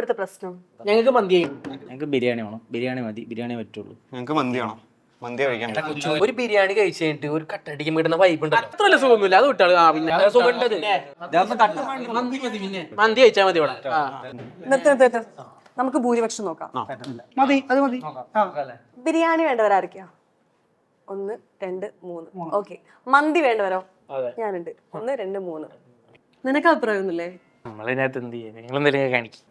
ഇവിടുത്തെ പ്രശ്നം? ഞങ്ങൾക്ക് മന്തി. ഞങ്ങൾക്ക് ബിരിയാണി വേണം. ബിരിയാണി മതി. ബിരിയാണി പറ്റുള്ളൂ. ഞങ്ങൾക്ക് മന്തി വേണം. മന്തി കഴിക്കാൻ. ഒരു ബിരിയാണി കഴിച്ചു കഴിഞ്ഞിട്ട് ഒരു കട്ടടിക്ക് കിട്ടുന്ന വൈബ് ഉണ്ടല്ലോ, അത്ര സുഖമൊന്നുമില്ല. അത് വിട്ടാൽ പിന്നെ സുഖമുണ്ടത്. മന്തി കഴിച്ചാൽ മതി ഇവിടെ. നിർത്തി നമുക്ക് ഭൂരിപക്ഷം നോക്കാം. മതി, അത് മതി. ബിരിയാണി വേണ്ടവരായിരിക്കാ? 1 2 3. ഓക്കെ. മന്തി വേണ്ടവരോ? ഞാനുണ്ട്. 1 2 3. നിനക്ക് അഭിപ്രായമൊന്നുമില്ലേ? നമ്മളിതിനകത്ത് എന്ത് ചെയ്യാൻ? നിങ്ങളെന്തെങ്കിലും കാണിക്കും.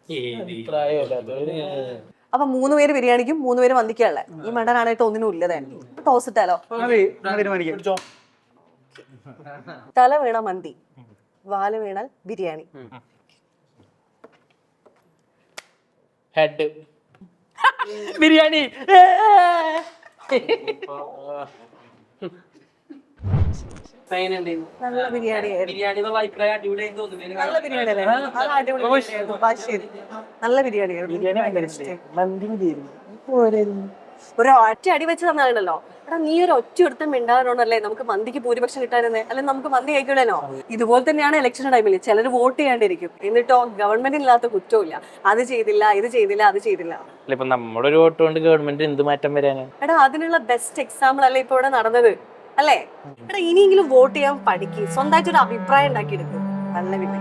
അപ്പൊ 3 പേര് ബിരിയാണിക്കും 3 പേര് മന്തിക്കല്ലേ? ഈ മണ്ടനാണായിട്ട് ഒന്നിനും ഇല്ലതേ. ടോസ് ഇട്ടാലോ? തല വീണ മന്തി, വാല് വീണാൽ ബിരിയാണി. ഹെഡ് ബിരിയാണി. നല്ല ബിരിയാണി നല്ല ബിരിയാണി അല്ലേ? അത് അടിപൊളി. ശരി, നല്ല ബിരിയാണി. ഒരു ഒറ്റ അടി വെച്ച് തന്നാണല്ലോ. എടാ, നീ ഒരു ഒറ്റ എടുത്തും മിണ്ടാനോണ്ടല്ലേ നമുക്ക് മന്തിക്ക് ഭൂരിപക്ഷം കിട്ടാനെന്നേ? അല്ലെങ്കിൽ നമുക്ക് മന്തി കഴിക്കണോ? ഇതുപോലെ തന്നെയാണ് ഇലക്ഷൻ ടൈമിൽ ചിലർ വോട്ട് ചെയ്യാണ്ടിരിക്കും, എന്നിട്ടോ ഗവൺമെന്റിനില്ലാത്ത കുറ്റമില്ല. അത് ചെയ്തില്ല, ഇത് ചെയ്തില്ല, അത് ചെയ്തില്ല. ഇപ്പൊ നമ്മുടെ ഒരു വോട്ട് കൊണ്ട് ഗവൺമെന്റ് എന്ത് മാറ്റം വരാനാണ്? എടാ, അതിനുള്ള ബെസ്റ്റ് എക്സാമ്പിൾ അല്ലേ ഇപ്പൊ ഇവിടെ നടന്നത്, അല്ലേ? എടാ, ഇനിയെങ്കിലും വോട്ട് ചെയ്യാൻ പഠിക്ക്, സ്വന്തമായിട്ട് ഒരു അഭിപ്രായം ഉണ്ടാക്കിയെടുക്കും. നല്ല പിന്നെ